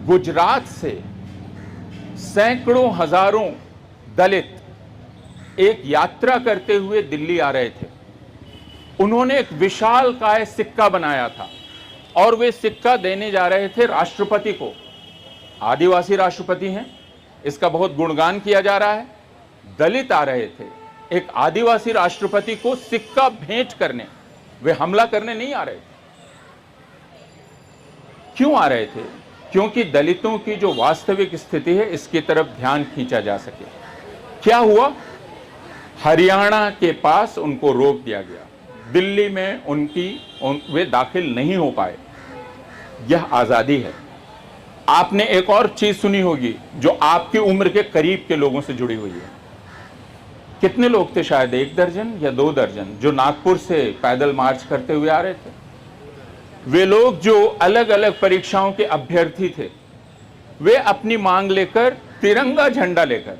गुजरात से सैकड़ों हजारों दलित एक यात्रा करते हुए दिल्ली आ रहे थे। उन्होंने एक विशालकाय सिक्का बनाया था और वे सिक्का देने जा रहे थे राष्ट्रपति को। आदिवासी राष्ट्रपति हैं, इसका बहुत गुणगान किया जा रहा है। दलित आ रहे थे एक आदिवासी राष्ट्रपति को सिक्का भेंट करने, वे हमला करने नहीं आ रहे थे। क्यों आ रहे थे? क्योंकि दलितों की जो वास्तविक स्थिति है इसकी तरफ ध्यान खींचा जा सके। क्या हुआ? हरियाणा के पास उनको रोक दिया गया, दिल्ली में वे दाखिल नहीं हो पाए। यह आजादी है। आपने एक और चीज सुनी होगी जो आपकी उम्र के करीब के लोगों से जुड़ी हुई है। कितने लोग थे? शायद 1 दर्जन या 2 दर्जन, जो नागपुर से पैदल मार्च करते हुए आ रहे थे। वे लोग जो अलग अलग परीक्षाओं के अभ्यर्थी थे, वे अपनी मांग लेकर, तिरंगा झंडा लेकर,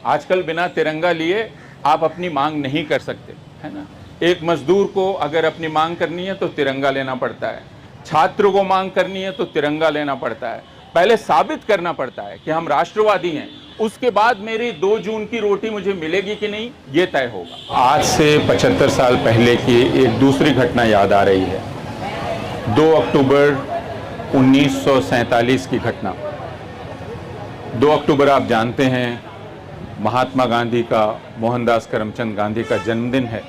आजकल बिना तिरंगा लिए आप अपनी मांग नहीं कर सकते, है ना। एक मजदूर को अगर अपनी मांग करनी है तो तिरंगा लेना पड़ता है, छात्र को मांग करनी है तो तिरंगा लेना पड़ता है। पहले साबित करना पड़ता है कि हम राष्ट्रवादी हैं, उसके बाद मेरी 2 जून की रोटी मुझे मिलेगी कि नहीं ये तय होगा। आज से 75 साल पहले की एक दूसरी घटना याद आ रही है। 2 अक्टूबर 1947 की घटना। 2 अक्टूबर आप जानते हैं महात्मा गांधी का, मोहनदास करमचंद गांधी का जन्मदिन है।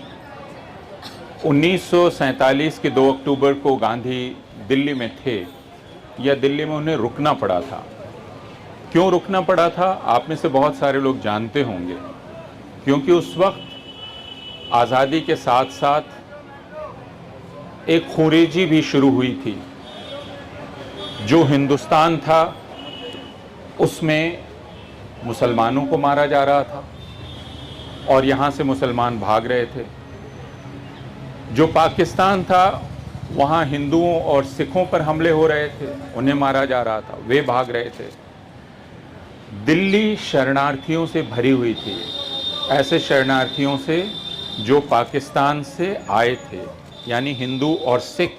1947 के 2 अक्टूबर को गांधी दिल्ली में थे, या दिल्ली में उन्हें रुकना पड़ा था। क्यों रुकना पड़ा था? आप में से बहुत सारे लोग जानते होंगे। क्योंकि उस वक्त आज़ादी के साथ साथ एक खुरेजी भी शुरू हुई थी। जो हिंदुस्तान था उसमें मुसलमानों को मारा जा रहा था और यहाँ से मुसलमान भाग रहे थे। जो पाकिस्तान था वहाँ हिंदुओं और सिखों पर हमले हो रहे थे, उन्हें मारा जा रहा था, वे भाग रहे थे। दिल्ली शरणार्थियों से भरी हुई थी, ऐसे शरणार्थियों से जो पाकिस्तान से आए थे, यानी हिंदू और सिख।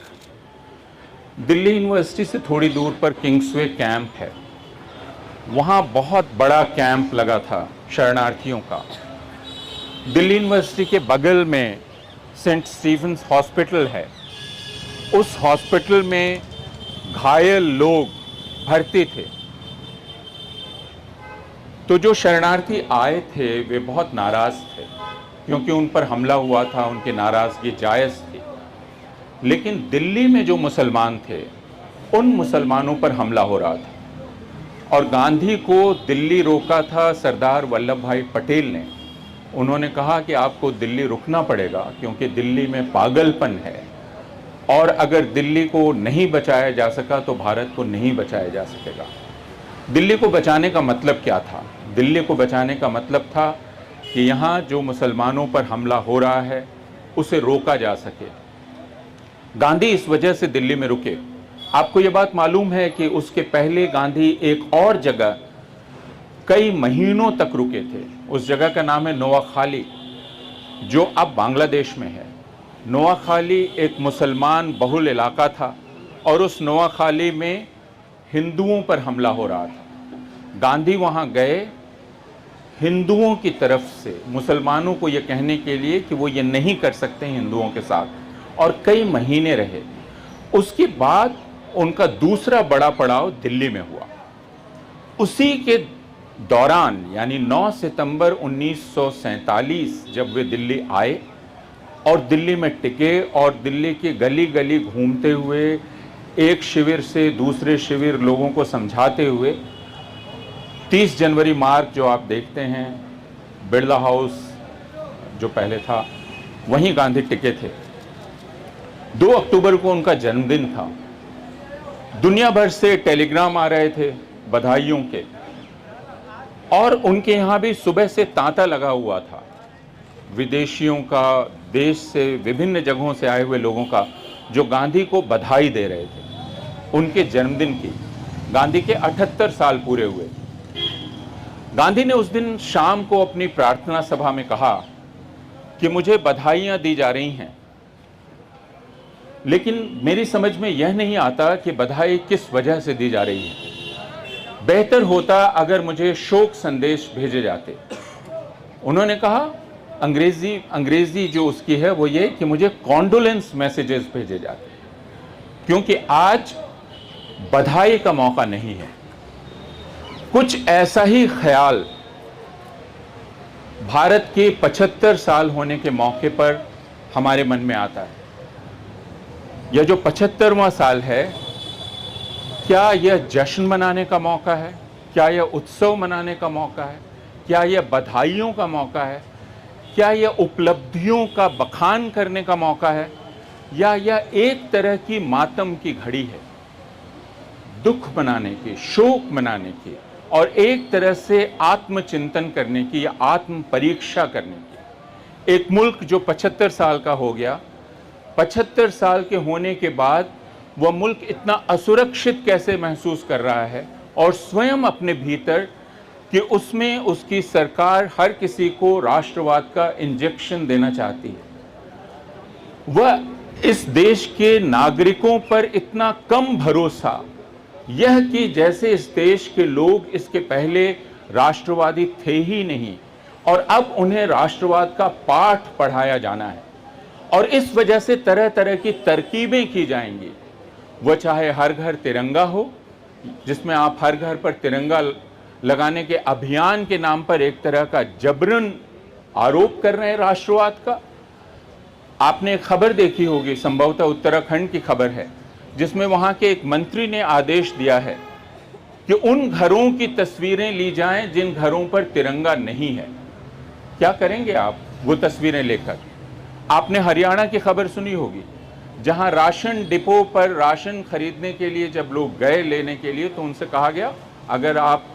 दिल्ली यूनिवर्सिटी से थोड़ी दूर पर किंग्सवे कैंप है, वहाँ बहुत बड़ा कैंप लगा था शरणार्थियों का। दिल्ली यूनिवर्सिटी के बगल में सेंट स्टीफेंस हॉस्पिटल है, उस हॉस्पिटल में घायल लोग भर्ती थे। तो जो शरणार्थी आए थे वे बहुत नाराज थे, क्योंकि उन पर हमला हुआ था, उनकी नाराजगी जायज़ थी। लेकिन दिल्ली में जो मुसलमान थे उन मुसलमानों पर हमला हो रहा था और गांधी को दिल्ली रोका था सरदार वल्लभ भाई पटेल ने। उन्होंने कहा कि आपको दिल्ली रुकना पड़ेगा क्योंकि दिल्ली में पागलपन है और अगर दिल्ली को नहीं बचाया जा सका तो भारत को नहीं बचाया जा सकेगा। दिल्ली को बचाने का मतलब क्या था? दिल्ली को बचाने का मतलब था कि यहाँ जो मुसलमानों पर हमला हो रहा है उसे रोका जा सके। गांधी इस वजह से दिल्ली में रुके। आपको ये बात मालूम है कि उसके पहले गांधी एक और जगह कई महीनों तक रुके थे। उस जगह का नाम है नोआखाली, जो अब बांग्लादेश में है। नोआखाली एक मुसलमान बहुल इलाका था और उस नोआखाली में हिंदुओं पर हमला हो रहा था। गांधी वहाँ गए हिंदुओं की तरफ से मुसलमानों को ये कहने के लिए कि वो ये नहीं कर सकते हिंदुओं के साथ, और कई महीने रहे। उसके बाद उनका दूसरा बड़ा पड़ाव दिल्ली में हुआ। उसी के दौरान यानी 9 सितंबर 1947 जब वे दिल्ली आए और दिल्ली में टिके और दिल्ली की गली गली घूमते हुए एक शिविर से दूसरे शिविर लोगों को समझाते हुए 30 जनवरी मार्च जो आप देखते हैं बिरला हाउस जो पहले था वहीं गांधी टिके थे। 2 अक्टूबर को उनका जन्मदिन था। दुनिया भर से टेलीग्राम आ रहे थे बधाइयों के, और उनके यहाँ भी सुबह से तांता लगा हुआ था विदेशियों का, देश से विभिन्न जगहों से आए हुए लोगों का, जो गांधी को बधाई दे रहे थे उनके जन्मदिन की। गांधी के 78 साल पूरे हुए। गांधी ने उस दिन शाम को अपनी प्रार्थना सभा में कहा कि मुझे बधाइयाँ दी जा रही हैं, लेकिन मेरी समझ में यह नहीं आता कि बधाई किस वजह से दी जा रही है। बेहतर होता अगर मुझे शोक संदेश भेजे जाते। उन्होंने कहा अंग्रेजी जो उसकी है वो ये कि मुझे कॉन्डोलेंस मैसेजेस भेजे जाते, क्योंकि आज बधाई का मौका नहीं है। कुछ ऐसा ही ख्याल भारत के 75 साल होने के मौके पर हमारे मन में आता है। यह जो 75वां साल है, क्या यह जश्न मनाने का मौका है? क्या यह उत्सव मनाने का मौका है? क्या यह बधाइयों का मौका है? क्या यह उपलब्धियों का बखान करने का मौका है? या यह एक तरह की मातम की घड़ी है, दुख मनाने की, शोक मनाने की, और एक तरह से आत्मचिंतन करने की या आत्म परीक्षा करने की? एक मुल्क जो 75 साल का हो गया, 75 साल के होने के बाद वह मुल्क इतना असुरक्षित कैसे महसूस कर रहा है, और स्वयं अपने भीतर कि उसमें उसकी सरकार हर किसी को राष्ट्रवाद का इंजेक्शन देना चाहती है। वह इस देश के नागरिकों पर इतना कम भरोसा, यह कि जैसे इस देश के लोग इसके पहले राष्ट्रवादी थे ही नहीं और अब उन्हें राष्ट्रवाद का पाठ पढ़ाया जाना है, और इस वजह से तरह तरह की तरकीबें की जाएंगी। वह चाहे हर घर तिरंगा हो, जिसमें आप हर घर पर तिरंगा लगाने के अभियान के नाम पर एक तरह का जबरन आरोप कर रहे हैं राष्ट्रवाद का। आपने एक खबर देखी होगी, संभवतः उत्तराखंड की खबर है, जिसमें वहां के एक मंत्री ने आदेश दिया है कि उन घरों की तस्वीरें ली जाएं जिन घरों पर तिरंगा नहीं है। क्या करेंगे आप वो तस्वीरें लेकर? आपने हरियाणा की खबर सुनी होगी, जहां राशन डिपो पर राशन खरीदने के लिए जब लोग गए लेने के लिए, तो उनसे कहा गया अगर आप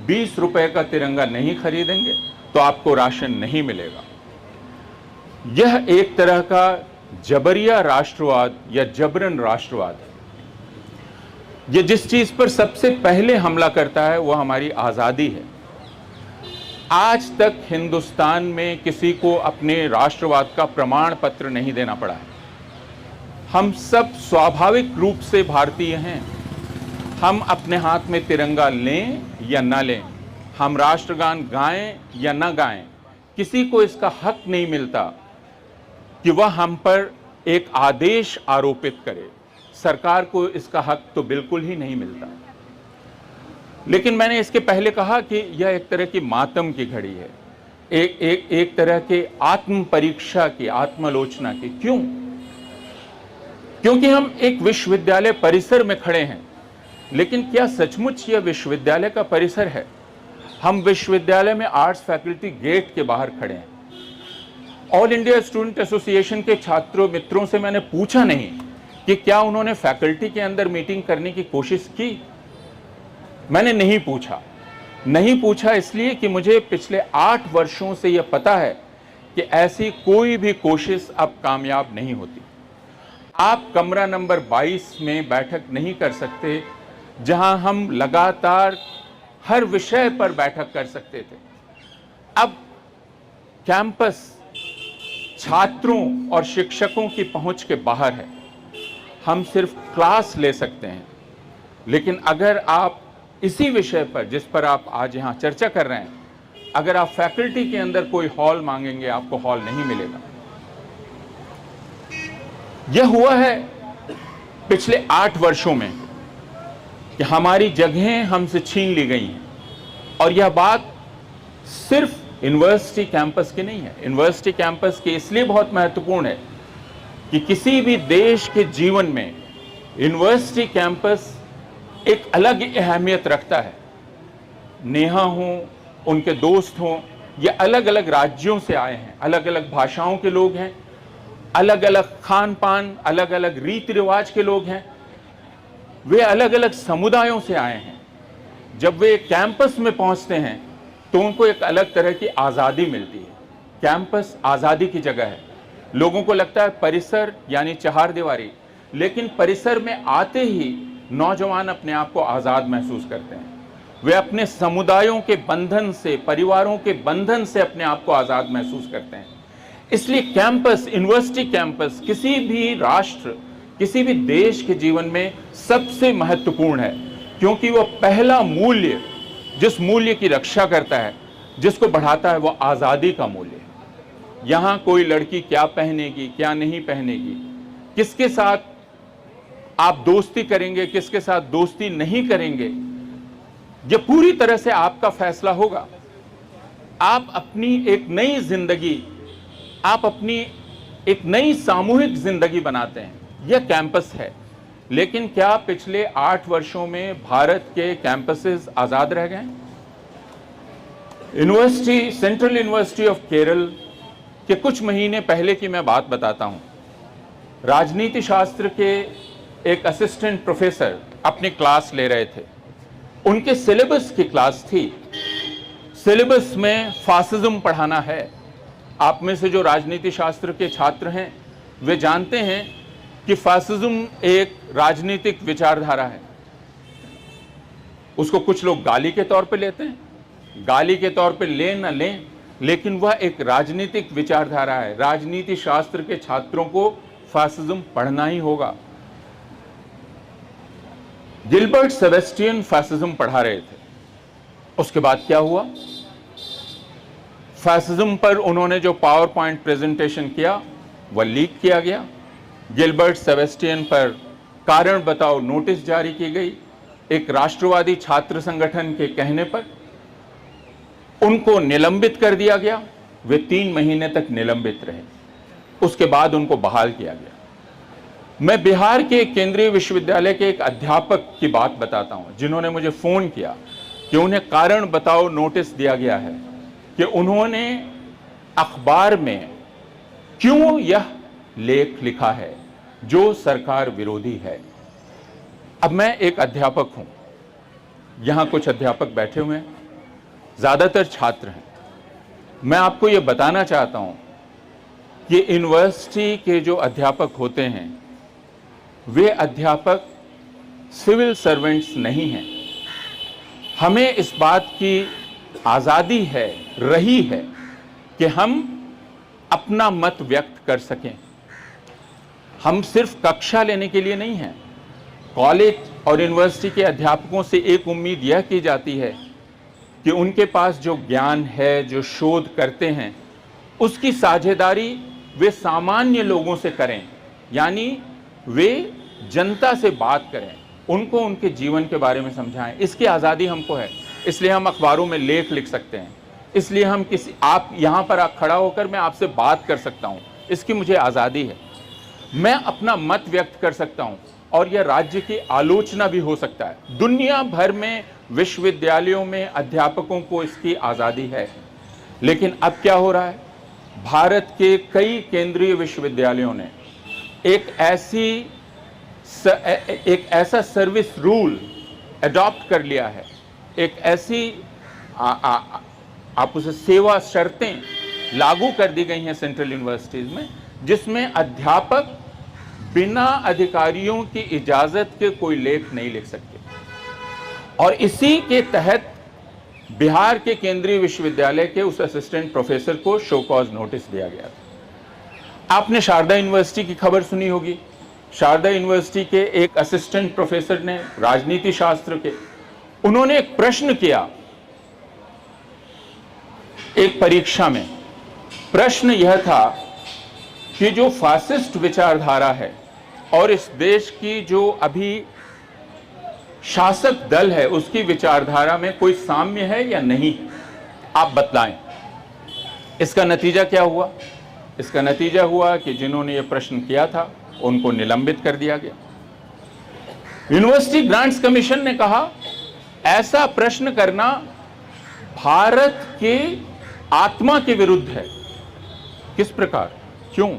20 रुपए का तिरंगा नहीं खरीदेंगे तो आपको राशन नहीं मिलेगा। यह एक तरह का जबरिया राष्ट्रवाद या जबरन राष्ट्रवाद है। यह जिस चीज पर सबसे पहले हमला करता है वह हमारी आजादी है। आज तक हिंदुस्तान में किसी को अपने राष्ट्रवाद का प्रमाण पत्र नहीं देना पड़ा है। हम सब स्वाभाविक रूप से भारतीय हैं। हम अपने हाथ में तिरंगा लें या ना लें, हम राष्ट्रगान गाएं या ना गाएं, किसी को इसका हक नहीं मिलता कि वह हम पर एक आदेश आरोपित करे। सरकार को इसका हक तो बिल्कुल ही नहीं मिलता। लेकिन मैंने इसके पहले कहा कि यह एक तरह की मातम की घड़ी है, एक तरह के आत्म परीक्षा की, आत्मालोचना की। क्यों? क्योंकि हम एक विश्वविद्यालय परिसर में खड़े हैं, लेकिन क्या सचमुच यह विश्वविद्यालय का परिसर है? हम विश्वविद्यालय में आर्ट्स फैकल्टी गेट के बाहर खड़े हैं। ऑल इंडिया स्टूडेंट एसोसिएशन के छात्रों मित्रों से मैंने पूछा नहीं कि क्या उन्होंने फैकल्टी के अंदर मीटिंग करने की कोशिश की। मैंने नहीं पूछा इसलिए कि मुझे पिछले 8 वर्षों से यह पता है कि ऐसी कोई भी कोशिश अब कामयाब नहीं होती। आप कमरा नंबर 22 में बैठक नहीं कर सकते, जहां हम लगातार हर विषय पर बैठक कर सकते थे। अब कैंपस छात्रों और शिक्षकों की पहुंच के बाहर है। हम सिर्फ क्लास ले सकते हैं, लेकिन अगर आप इसी विषय पर जिस पर आप आज यहां चर्चा कर रहे हैं, अगर आप फैकल्टी के अंदर कोई हॉल मांगेंगे, आपको हॉल नहीं मिलेगा। यह हुआ है पिछले 8 वर्षों में कि हमारी जगहें हमसे छीन ली गई हैं। और यह बात सिर्फ यूनिवर्सिटी कैंपस की नहीं है। यूनिवर्सिटी कैंपस की इसलिए बहुत महत्वपूर्ण है कि किसी भी देश के जीवन में यूनिवर्सिटी कैंपस एक अलग अहमियत रखता है। नेहा हों, उनके दोस्त हों, ये अलग अलग राज्यों से आए हैं, अलग अलग भाषाओं के लोग हैं, अलग अलग खान पान, अलग अलग रीति रिवाज के लोग हैं, वे अलग अलग समुदायों से आए हैं। जब वे कैंपस में पहुंचते हैं तो उनको एक अलग तरह की आज़ादी मिलती है। कैंपस आज़ादी की जगह है। लोगों को लगता है परिसर यानी चहारदीवारी, लेकिन परिसर में आते ही नौजवान अपने आप को आज़ाद महसूस करते हैं। वे अपने समुदायों के बंधन से, परिवारों के बंधन से अपने आप को आज़ाद महसूस करते हैं। इसलिए कैंपस, यूनिवर्सिटी कैंपस किसी भी राष्ट्र, किसी भी देश के जीवन में सबसे महत्वपूर्ण है। क्योंकि वो पहला मूल्य, जिस मूल्य की रक्षा करता है, जिसको बढ़ाता है, वो आज़ादी का मूल्य है। यहाँ कोई लड़की क्या पहनेगी, क्या नहीं पहनेगी, किसके साथ आप दोस्ती करेंगे, किसके साथ दोस्ती नहीं करेंगे, ये पूरी तरह से आपका फैसला होगा। आप अपनी एक नई जिंदगी, आप अपनी एक नई सामूहिक जिंदगी बनाते हैं। यह कैंपस है। लेकिन क्या पिछले 8 वर्षों में भारत के कैंपसेस आजाद रह गए? University, central university of Kerala के कुछ महीने पहले की मैं बात बताता हूं। राजनीति शास्त्र के एक असिस्टेंट प्रोफेसर अपनी क्लास ले रहे थे। उनके सिलेबस की क्लास थी। सिलेबस में फासिज्म पढ़ाना है। आप में से जो राजनीति शास्त्र के छात्र हैं वे जानते हैं कि फासिज्म एक राजनीतिक विचारधारा है। उसको कुछ लोग गाली के तौर पे लेते हैं, गाली के तौर पे लें ना लें, लेकिन वह एक राजनीतिक विचारधारा है। राजनीति शास्त्र के छात्रों को फासिज्म पढ़ना ही होगा। गिलबर्ट सेबेस्टियन फासिज्म पढ़ा रहे थे। उसके बाद क्या हुआ? फासिज्म पर उन्होंने जो पावर पॉइंट प्रेजेंटेशन किया वह लीक किया गया। गिलबर्ट सेबेस्टियन पर कारण बताओ नोटिस जारी की गई। एक राष्ट्रवादी छात्र संगठन के कहने पर उनको निलंबित कर दिया गया। वे 3 महीने तक निलंबित रहे। उसके बाद उनको बहाल किया गया। मैं बिहार के केंद्रीय विश्वविद्यालय के एक अध्यापक की बात बताता हूं, जिन्होंने मुझे फोन किया कि उन्हें कारण बताओ नोटिस दिया गया है कि उन्होंने अखबार में क्यों यह लेख लिखा है जो सरकार विरोधी है। अब मैं एक अध्यापक हूं, यहां कुछ अध्यापक बैठे हुए हैं, ज्यादातर छात्र हैं। मैं आपको यह बताना चाहता हूं कि यूनिवर्सिटी के जो अध्यापक होते हैं वे अध्यापक सिविल सर्वेंट्स नहीं हैं। हमें इस बात की आज़ादी है, रही है कि हम अपना मत व्यक्त कर सकें। हम सिर्फ कक्षा लेने के लिए नहीं हैं। कॉलेज और यूनिवर्सिटी के अध्यापकों से एक उम्मीद यह की जाती है कि उनके पास जो ज्ञान है, जो शोध करते हैं, उसकी साझेदारी वे सामान्य लोगों से करें, यानी वे जनता से बात करें, उनको उनके जीवन के बारे में समझाएं। इसकी आज़ादी हमको है। इसलिए हम अखबारों में लेख लिख सकते हैं। इसलिए हम आप यहाँ पर खड़ा होकर मैं आपसे बात कर सकता हूँ। इसकी मुझे आज़ादी है। मैं अपना मत व्यक्त कर सकता हूँ और यह राज्य की आलोचना भी हो सकता है। दुनिया भर में विश्वविद्यालयों में अध्यापकों को इसकी आज़ादी है। लेकिन अब क्या हो रहा है? भारत के कई केंद्रीय विश्वविद्यालयों ने एक ऐसा सर्विस रूल अडॉप्ट कर लिया है, एक ऐसी आप उसे सेवा शर्तें लागू कर दी गई हैं सेंट्रल यूनिवर्सिटीज में, जिसमें अध्यापक बिना अधिकारियों की इजाजत के कोई लेख नहीं लिख सकते। और इसी के तहत बिहार के केंद्रीय विश्वविद्यालय के उस असिस्टेंट प्रोफेसर को शो कॉज नोटिस दिया गया था। आपने शारदा यूनिवर्सिटी की खबर सुनी होगी। शारदा यूनिवर्सिटी के एक असिस्टेंट प्रोफेसर ने, राजनीति शास्त्र के, उन्होंने एक प्रश्न किया एक परीक्षा में। प्रश्न यह था कि जो फासिस्ट विचारधारा है और इस देश की जो अभी शासक दल है उसकी विचारधारा में कोई साम्य है या नहीं, आप बतलाएं। इसका नतीजा क्या हुआ? इसका नतीजा हुआ कि जिन्होंने यह प्रश्न किया था उनको निलंबित कर दिया गया। यूनिवर्सिटी ग्रांट्स कमीशन ने कहा ऐसा प्रश्न करना भारत के आत्मा के विरुद्ध है। किस प्रकार, क्यों?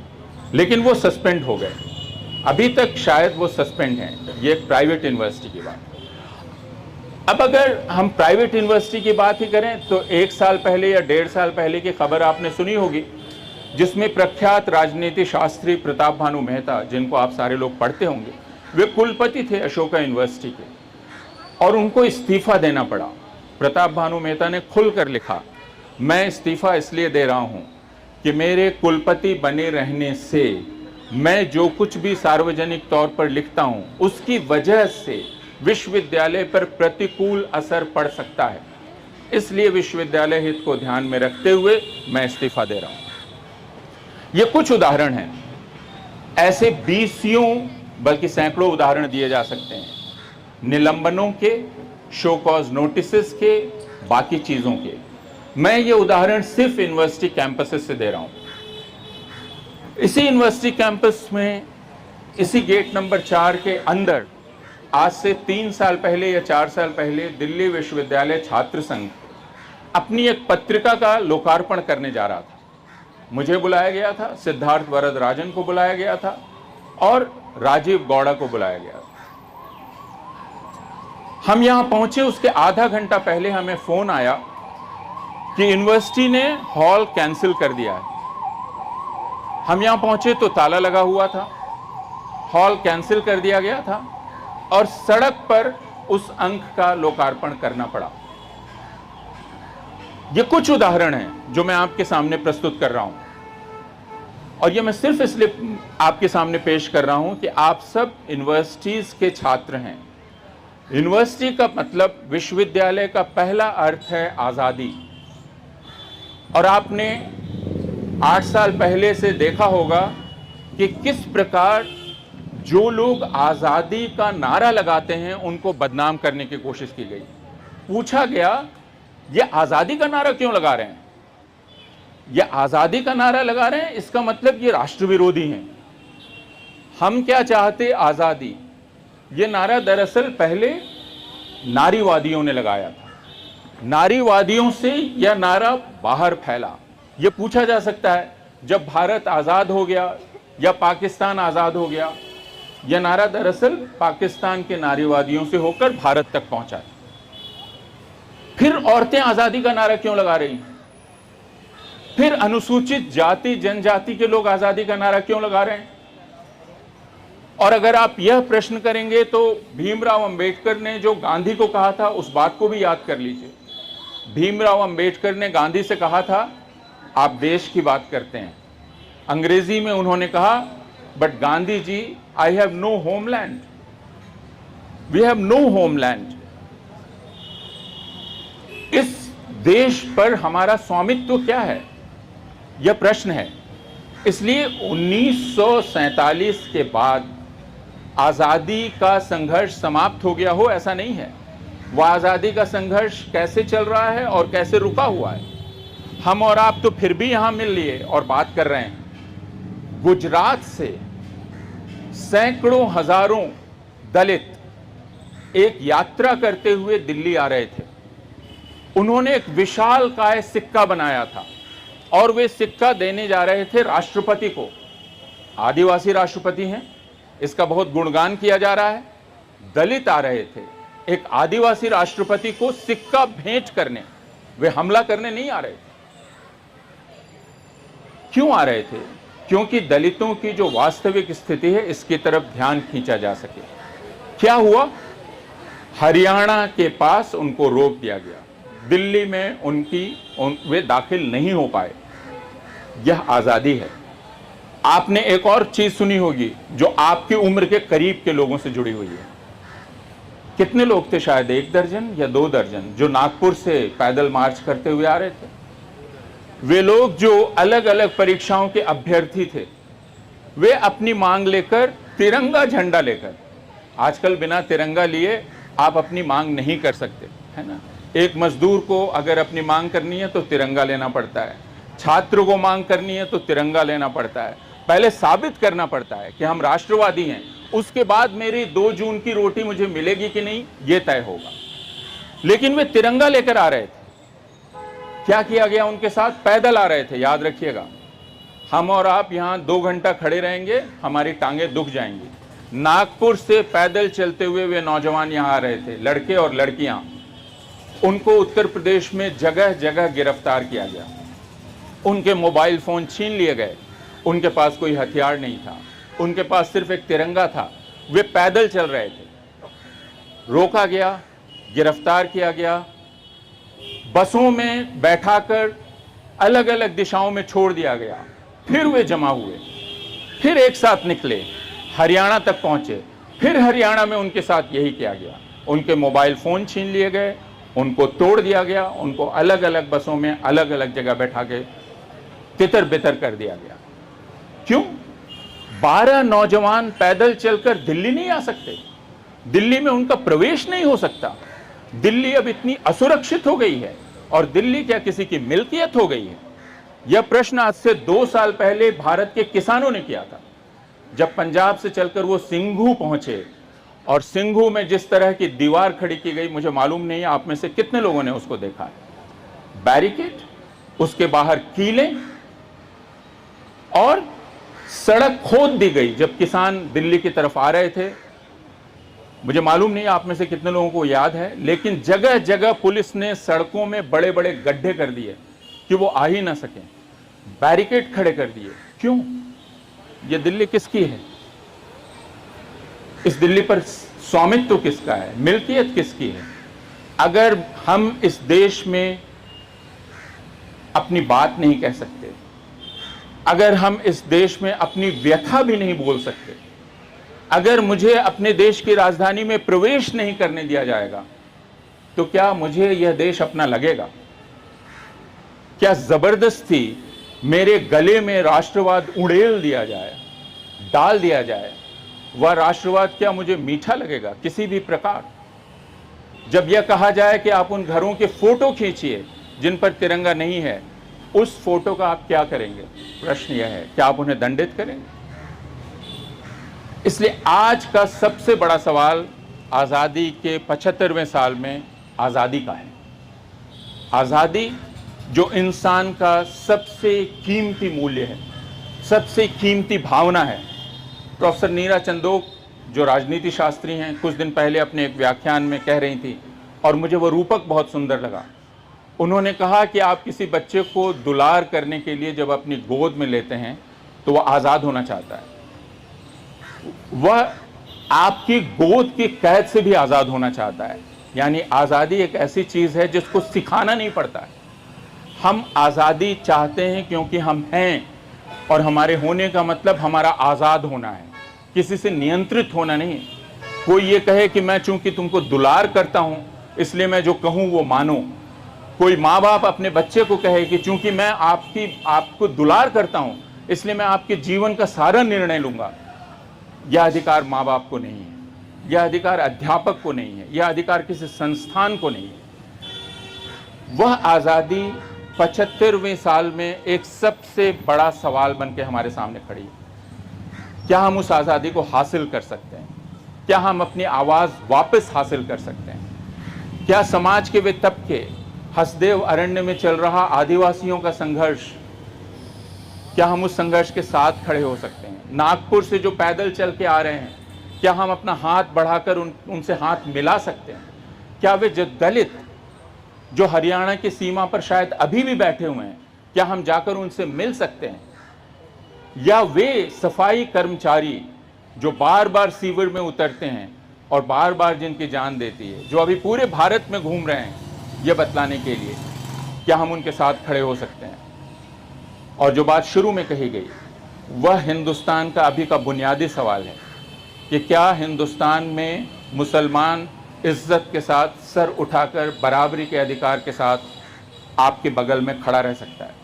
लेकिन वो सस्पेंड हो गए। अभी तक शायद वो सस्पेंड हैं। ये एक प्राइवेट यूनिवर्सिटी की बात। अब अगर हम प्राइवेट यूनिवर्सिटी की बात ही करें तो 1 साल पहले या 1.5 साल पहले की खबर आपने सुनी होगी, जिसमें प्रख्यात राजनीति शास्त्री प्रताप भानु मेहता, जिनको आप सारे लोग पढ़ते होंगे, वे कुलपति थे अशोका यूनिवर्सिटी के, और उनको इस्तीफा देना पड़ा। प्रताप भानु मेहता ने खुलकर लिखा, मैं इस्तीफा इसलिए दे रहा हूं कि मेरे कुलपति बने रहने से मैं जो कुछ भी सार्वजनिक तौर पर लिखता हूं उसकी वजह से विश्वविद्यालय पर प्रतिकूल असर पड़ सकता है। इसलिए विश्वविद्यालय हित को ध्यान में रखते हुए मैं इस्तीफा दे रहा हूं। ये कुछ उदाहरण हैं, ऐसे बीसियों बल्कि सैकड़ों उदाहरण दिए जा सकते हैं, निलंबनों के, शो कॉज नोटिसेस के, बाकी चीजों के। मैं ये उदाहरण सिर्फ यूनिवर्सिटी कैंपसेस से दे रहा हूं। इसी यूनिवर्सिटी कैंपस में, इसी गेट नंबर 4 के अंदर आज से 3 साल पहले या 4 साल पहले दिल्ली विश्वविद्यालय छात्र संघ अपनी एक पत्रिका का लोकार्पण करने जा रहा था। मुझे बुलाया गया था, सिद्धार्थ वरदराजन को बुलाया गया था और राजीव गौड़ा को बुलाया गया था। हम यहां पहुंचे, उसके आधा घंटा पहले हमें फोन आया कि यूनिवर्सिटी ने हॉल कैंसिल कर दिया है। हम यहां पहुंचे तो ताला लगा हुआ था, हॉल कैंसिल कर दिया गया था और सड़क पर उस अंक का लोकार्पण करना पड़ा। ये कुछ उदाहरण हैं जो मैं आपके सामने प्रस्तुत कर रहा हूं और ये मैं सिर्फ इसलिए आपके सामने पेश कर रहा हूं कि आप सब यूनिवर्सिटीज के छात्र हैं। यूनिवर्सिटी का मतलब, विश्वविद्यालय का पहला अर्थ है आजादी। और आपने 8 साल पहले से देखा होगा कि किस प्रकार जो लोग आजादी का नारा लगाते हैं उनको बदनाम करने की कोशिश की गई। पूछा गया, ये आजादी का नारा क्यों लगा रहे हैं? ये आजादी का नारा लगा रहे हैं, इसका मतलब ये राष्ट्र विरोधी हैं। हम क्या चाहते? आजादी। ये नारा दरअसल पहले नारीवादियों ने लगाया था। नारीवादियों से यह नारा बाहर फैला। यह पूछा जा सकता है, जब भारत आजाद हो गया या पाकिस्तान आजाद हो गया, यह नारा दरअसल पाकिस्तान के नारीवादियों से होकर भारत तक पहुंचा। फिर औरतें आजादी का नारा क्यों लगा रही? फिर अनुसूचित जाति जनजाति के लोग आजादी का नारा क्यों लगा रहे हैं? और अगर आप यह प्रश्न करेंगे तो भीमराव अंबेडकर ने जो गांधी को कहा था उस बात को भी याद कर लीजिए। भीमराव अंबेडकर ने गांधी से कहा था, आप देश की बात करते हैं। अंग्रेजी में उन्होंने कहा, but Gandhi ji, I have no homeland, we have no homeland. इस देश पर हमारा स्वामित्व क्या है, यह प्रश्न है। इसलिए 1947 के बाद आजादी का संघर्ष समाप्त हो गया हो, ऐसा नहीं है। वह आजादी का संघर्ष कैसे चल रहा है और कैसे रुका हुआ है। हम और आप तो फिर भी यहां मिल लिए और बात कर रहे हैं। गुजरात से सैकड़ों हजारों दलित एक यात्रा करते हुए दिल्ली आ रहे थे। उन्होंने एक विशालकाय सिक्का बनाया था और वे सिक्का देने जा रहे थे राष्ट्रपति को। आदिवासी राष्ट्रपति हैं, इसका बहुत गुणगान किया जा रहा है। दलित आ रहे थे एक आदिवासी राष्ट्रपति को सिक्का भेंट करने, वे हमला करने नहीं आ रहे थे। क्यों आ रहे थे? क्योंकि दलितों की जो वास्तविक स्थिति है इसकी तरफ ध्यान खींचा जा सके। क्या हुआ? हरियाणा के पास उनको रोक दिया गया, दिल्ली में वे दाखिल नहीं हो पाए। यह आजादी है। आपने एक और चीज सुनी होगी जो आपकी उम्र के करीब के लोगों से जुड़ी हुई है। कितने लोग थे? शायद 1 दर्जन या 2 दर्जन, जो नागपुर से पैदल मार्च करते हुए आ रहे थे। वे लोग जो अलग अलग परीक्षाओं के अभ्यर्थी थे, वे अपनी मांग लेकर, तिरंगा झंडा लेकर, आजकल बिना तिरंगा लिए आप अपनी मांग नहीं कर सकते, है ना। एक मजदूर को अगर अपनी मांग करनी है तो तिरंगा लेना पड़ता है, छात्र को मांग करनी है तो तिरंगा लेना पड़ता है। पहले साबित करना पड़ता है कि हम राष्ट्रवादी हैं, उसके बाद मेरी 2 जून की रोटी मुझे मिलेगी कि नहीं यह तय होगा। लेकिन वे तिरंगा लेकर आ रहे थे। क्या किया गया उनके साथ? पैदल आ रहे थे। याद रखिएगा, हम और आप यहां 2 घंटा खड़े रहेंगे, हमारी टांगें दुख जाएंगी। नागपुर से पैदल चलते हुए वे नौजवान यहां आ रहे थे, लड़के और लड़कियां। उनको उत्तर प्रदेश में जगह जगह गिरफ्तार किया गया, उनके मोबाइल फोन छीन लिए गए। उनके पास कोई हथियार नहीं था, उनके पास सिर्फ एक तिरंगा था। वे पैदल चल रहे थे, रोका गया, गिरफ्तार किया गया, बसों में बैठाकर अलग अलग दिशाओं में छोड़ दिया गया। फिर वे जमा हुए, फिर एक साथ निकले, हरियाणा तक पहुंचे, फिर हरियाणा में उनके साथ यही किया गया। उनके मोबाइल फ़ोन छीन लिए गए, उनको तोड़ दिया गया, उनको अलग अलग बसों में अलग अलग जगह बैठा के तितर बितर कर दिया गया। क्यों? 12 नौजवान पैदल चलकर दिल्ली नहीं आ सकते, दिल्ली में उनका प्रवेश नहीं हो सकता। दिल्ली अब इतनी असुरक्षित हो गई है, और दिल्ली क्या किसी की मिल्कियत हो गई है? यह प्रश्न आज से 2 साल पहले भारत के किसानों ने किया था, जब पंजाब से चलकर वो सिंघू पहुंचे, और सिंघू में जिस तरह की दीवार खड़ी की गई, मुझे मालूम नहीं है आप में से कितने लोगों ने उसको देखा है। बैरिकेड, उसके बाहर कीलें, और सड़क खोद दी गई जब किसान दिल्ली की तरफ आ रहे थे। मुझे मालूम नहीं आप में से कितने लोगों को याद है, लेकिन जगह जगह पुलिस ने सड़कों में बड़े बड़े गड्ढे कर दिए कि वो आ ही ना सकें, बैरिकेड खड़े कर दिए। क्यों? ये दिल्ली किसकी है? इस दिल्ली पर स्वामित्व किसका है? मिल्कियत किसकी है? अगर हम इस देश में अपनी बात नहीं कह सकते, अगर हम इस देश में अपनी व्यथा भी नहीं बोल सकते, अगर मुझे अपने देश की राजधानी में प्रवेश नहीं करने दिया जाएगा, तो क्या मुझे यह देश अपना लगेगा? क्या जबरदस्ती मेरे गले में राष्ट्रवाद उड़ेल दिया जाए, डाल दिया जाए, वह राष्ट्रवाद क्या मुझे मीठा लगेगा किसी भी प्रकार? जब यह कहा जाए कि आप उन घरों के फोटो खींचिए जिन पर तिरंगा नहीं है, उस फोटो का आप क्या करेंगे? प्रश्न यह है, क्या आप उन्हें दंडित करेंगे? इसलिए आज का सबसे बड़ा सवाल आज़ादी के 75वें साल में आज़ादी का है। आज़ादी जो इंसान का सबसे कीमती मूल्य है, सबसे कीमती भावना है। प्रोफेसर नीरा चंदोक जो राजनीति शास्त्री हैं, कुछ दिन पहले अपने एक व्याख्यान में कह रही थी, और मुझे वो रूपक बहुत सुंदर लगा। उन्होंने कहा कि आप किसी बच्चे को दुलार करने के लिए जब अपनी गोद में लेते हैं तो वह आज़ाद होना चाहता है, वह आपकी गोद की कैद से भी आज़ाद होना चाहता है। यानी आज़ादी एक ऐसी चीज़ है जिसको सिखाना नहीं पड़ता है। हम आज़ादी चाहते हैं क्योंकि हम हैं, और हमारे होने का मतलब हमारा आज़ाद होना है, किसी से नियंत्रित होना नहीं। कोई ये कहे कि मैं चूंकि तुमको दुलार करता हूं इसलिए मैं जो कहूं वो मानो। कोई माँ बाप अपने बच्चे को कहे कि चूंकि मैं आपको दुलार करता हूं इसलिए मैं आपके जीवन का सारा निर्णय लूंगा। यह अधिकार माँ बाप को नहीं है, यह अधिकार अध्यापक को नहीं है, यह अधिकार किसी संस्थान को नहीं है। वह आज़ादी 75वें साल में एक सबसे बड़ा सवाल बन के हमारे सामने खड़ी है। क्या हम उस आज़ादी को हासिल कर सकते हैं? क्या हम अपनी आवाज़ वापस हासिल कर सकते हैं? क्या समाज के वे तबके, हसदेव अरण्य में चल रहा आदिवासियों का संघर्ष, क्या हम उस संघर्ष के साथ खड़े हो सकते हैं? नागपुर से जो पैदल चल के आ रहे हैं, क्या हम अपना हाथ बढ़ाकर उनसे हाथ मिला सकते हैं? क्या वे जो दलित जो हरियाणा की सीमा पर शायद अभी भी बैठे हुए हैं, क्या हम जाकर उनसे मिल सकते हैं? या वे सफाई कर्मचारी जो बार बार सीवर में उतरते हैं और बार बार जिनकी जान देती है, जो अभी पूरे भारत में घूम रहे हैं ये बतलाने के लिए, क्या हम उनके साथ खड़े हो सकते हैं? और जो बात शुरू में कही गई, वह हिंदुस्तान का अभी का बुनियादी सवाल है कि क्या हिंदुस्तान में मुसलमान इज्जत के साथ सर उठाकर बराबरी के अधिकार के साथ आपके बगल में खड़ा रह सकता है?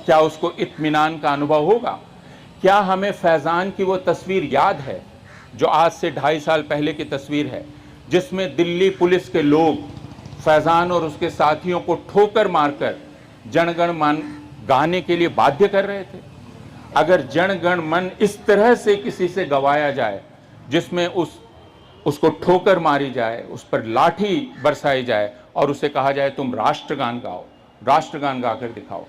क्या उसको इत्मीनान का अनुभव होगा? क्या हमें फैज़ान की वो तस्वीर याद है जो आज से 2.5 साल पहले की तस्वीर है, जिसमें दिल्ली पुलिस के लोग फैज़ान और उसके साथियों को ठोकर मारकर जन गण मन गाने के लिए बाध्य कर रहे थे? अगर जन गण मन इस तरह से किसी से गवाया जाए, जिसमें उसको ठोकर मारी जाए, उस पर लाठी बरसाई जाए और उसे कहा जाए तुम राष्ट्रगान गाओ, राष्ट्रगान गाकर दिखाओ,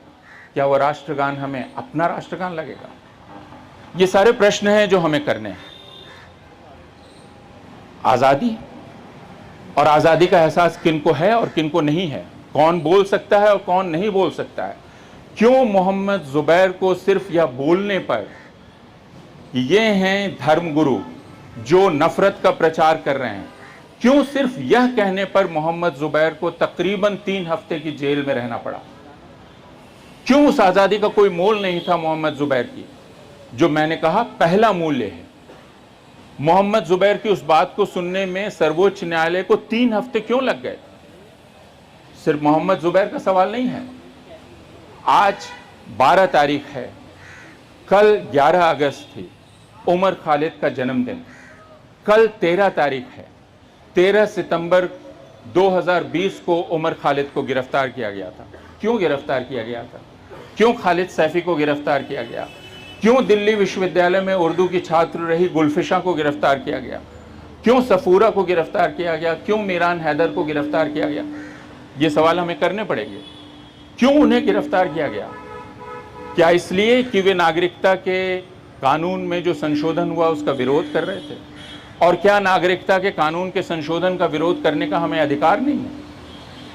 क्या वह राष्ट्रगान हमें अपना राष्ट्रगान लगेगा? ये सारे प्रश्न हैं जो हमें करने हैं। आज़ादी और आज़ादी का एहसास किनको है और किनको नहीं है, कौन बोल सकता है और कौन नहीं बोल सकता है? क्यों मोहम्मद ज़ुबैर को सिर्फ यह बोलने पर ये हैं धर्मगुरु जो नफरत का प्रचार कर रहे हैं, क्यों सिर्फ यह कहने पर मोहम्मद ज़ुबैर को तकरीबन 3 हफ्ते की जेल में रहना पड़ा? क्यों उस आज़ादी का कोई मोल नहीं था मोहम्मद ज़ुबैर की, जो मैंने कहा पहला मूल्य है? मोहम्मद जुबैर की उस बात को सुनने में सर्वोच्च न्यायालय को 3 हफ्ते क्यों लग गए? सिर्फ मोहम्मद जुबैर का सवाल नहीं है। आज 12 तारीख है, कल 11 अगस्त थी, उमर खालिद का जन्मदिन। कल 13 तारीख है, 13 सितंबर 2020 को उमर खालिद को गिरफ्तार किया गया था। क्यों गिरफ्तार किया गया था? क्यों खालिद सैफी को गिरफ्तार किया गया? क्यों दिल्ली विश्वविद्यालय में उर्दू की छात्र रही गुलफिशा को गिरफ्तार किया गया? क्यों सफूरा को गिरफ्तार किया गया? क्यों मीरान हैदर को गिरफ्तार किया गया? ये सवाल हमें करने पड़ेंगे। क्यों उन्हें गिरफ्तार किया गया? क्या इसलिए कि वे नागरिकता के कानून में जो संशोधन हुआ उसका विरोध कर रहे थे? और क्या नागरिकता के कानून के संशोधन का विरोध करने का हमें अधिकार नहीं है?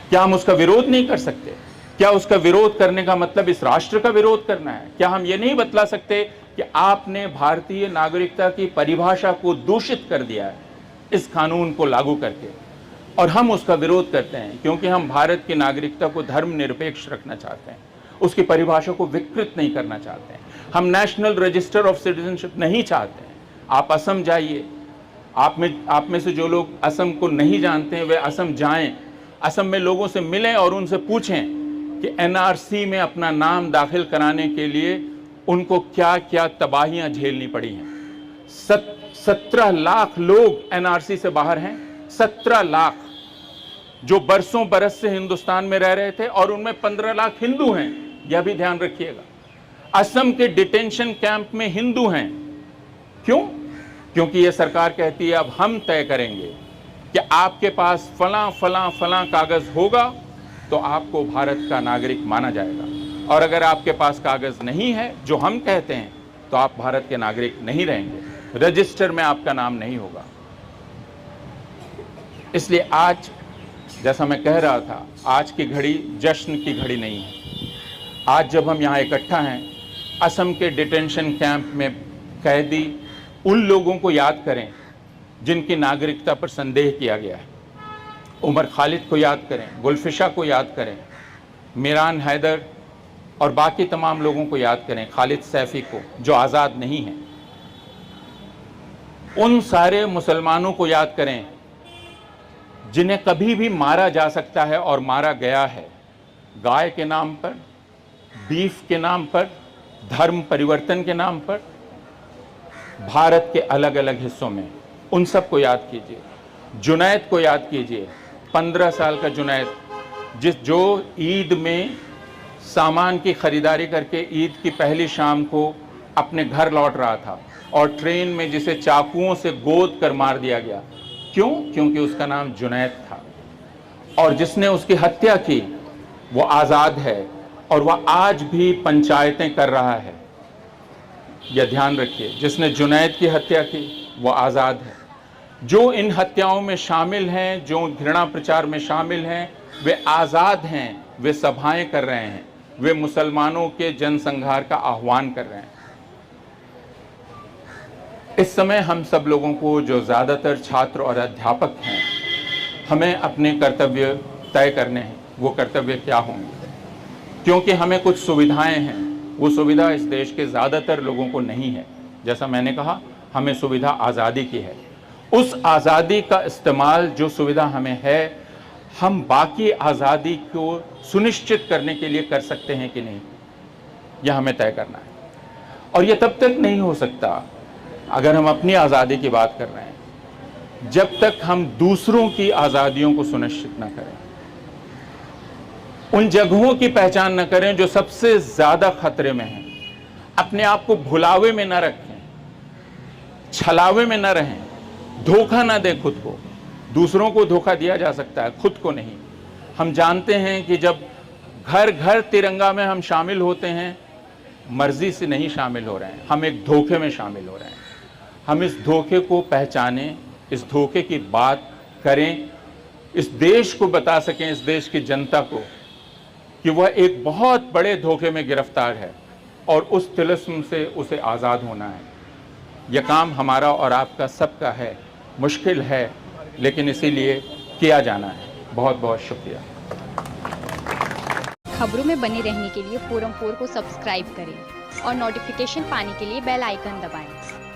क्या हम उसका विरोध नहीं कर सकते? क्या उसका विरोध करने का मतलब इस राष्ट्र का विरोध करना है? क्या हम ये नहीं बतला सकते कि आपने भारतीय नागरिकता की परिभाषा को दूषित कर दिया है इस कानून को लागू करके, और हम उसका विरोध करते हैं क्योंकि हम भारत की नागरिकता को धर्मनिरपेक्ष रखना चाहते हैं, उसकी परिभाषा को विकृत नहीं करना चाहते हैं, हम नेशनल रजिस्टर ऑफ सिटीजनशिप नहीं चाहते हैं। आप असम जाइए, आप में से जो लोग असम को नहीं जानते हैं वे असम जाएं, असम में लोगों से मिलें और उनसे पूछें कि एनआरसी में अपना नाम दाखिल कराने के लिए उनको क्या क्या तबाहियां झेलनी पड़ी हैं। 17 लाख लोग एनआरसी से बाहर हैं, 17 लाख, जो बरसों बरस से हिंदुस्तान में रह रहे थे, और उनमें 15 लाख हिंदू हैं, यह भी ध्यान रखिएगा। असम के डिटेंशन कैंप में हिंदू हैं। क्यों? क्योंकि यह सरकार कहती है अब हम तय करेंगे कि आपके पास फलां फलां फलां कागज होगा तो आपको भारत का नागरिक माना जाएगा, और अगर आपके पास कागज नहीं है जो हम कहते हैं तो आप भारत के नागरिक नहीं रहेंगे, रजिस्टर में आपका नाम नहीं होगा। इसलिए आज, जैसा मैं कह रहा था, आज की घड़ी जश्न की घड़ी नहीं है। आज जब हम यहाँ इकट्ठा हैं, असम के डिटेंशन कैंप में कैदी उन लोगों को याद करें जिनकी नागरिकता पर संदेह किया गया है। उमर खालिद को याद करें, गुलफिशा को याद करें, मीरान हैदर और बाकी तमाम लोगों को याद करें, खालिद सैफी को जो आज़ाद नहीं है। उन सारे मुसलमानों को याद करें जिन्हें कभी भी मारा जा सकता है और मारा गया है, गाय के नाम पर, बीफ के नाम पर, धर्म परिवर्तन के नाम पर, भारत के अलग अलग हिस्सों में। उन सब को याद कीजिए। जुनैद को याद कीजिए, 15 साल का जुनैद, जो ईद में सामान की खरीदारी करके ईद की पहली शाम को अपने घर लौट रहा था, और ट्रेन में जिसे चाकुओं से गोद कर मार दिया गया। क्यों? क्योंकि उसका नाम जुनैद था, और जिसने उसकी हत्या की वो आज़ाद है, और वह आज भी पंचायतें कर रहा है। यह ध्यान रखिए, जिसने जुनैद की हत्या की वो आज़ाद है। जो इन हत्याओं में शामिल हैं, जो घृणा प्रचार में शामिल हैं, वे आज़ाद हैं, वे सभाएं कर रहे हैं, वे मुसलमानों के जनसंहार का आह्वान कर रहे हैं। इस समय हम सब लोगों को, जो ज़्यादातर छात्र और अध्यापक हैं, हमें अपने कर्तव्य तय करने हैं। वो कर्तव्य क्या होंगे? क्योंकि हमें कुछ सुविधाएं हैं, वो सुविधा इस देश के ज़्यादातर लोगों को नहीं है। जैसा मैंने कहा, हमें सुविधा आज़ादी की है। उस आज़ादी का इस्तेमाल, जो सुविधा हमें है, हम बाकी आज़ादी को सुनिश्चित करने के लिए कर सकते हैं कि नहीं, यह हमें तय करना है। और यह तब तक नहीं हो सकता अगर हम अपनी आज़ादी की बात कर रहे हैं, जब तक हम दूसरों की आज़ादियों को सुनिश्चित न करें, उन जगहों की पहचान न करें जो सबसे ज़्यादा खतरे में हैं। अपने आप को भुलावे में न रखें, छलावे में न रहें, धोखा ना दें खुद को। दूसरों को धोखा दिया जा सकता है, खुद को नहीं। हम जानते हैं कि जब घर घर तिरंगा में हम शामिल होते हैं, मर्जी से नहीं शामिल हो रहे हैं, हम एक धोखे में शामिल हो रहे हैं। हम इस धोखे को पहचानें, इस धोखे की बात करें, इस देश को बता सकें, इस देश की जनता को, कि वह एक बहुत बड़े धोखे में गिरफ्तार है और उस तिलिस्म से उसे आज़ाद होना है। यह काम हमारा और आपका सबका है। मुश्किल है, लेकिन इसीलिए किया जाना है। बहुत बहुत शुक्रिया। खबरों में बने रहने के लिए फोरम 4 को सब्सक्राइब करें और नोटिफिकेशन पाने के लिए बेल आइकन दबाएं।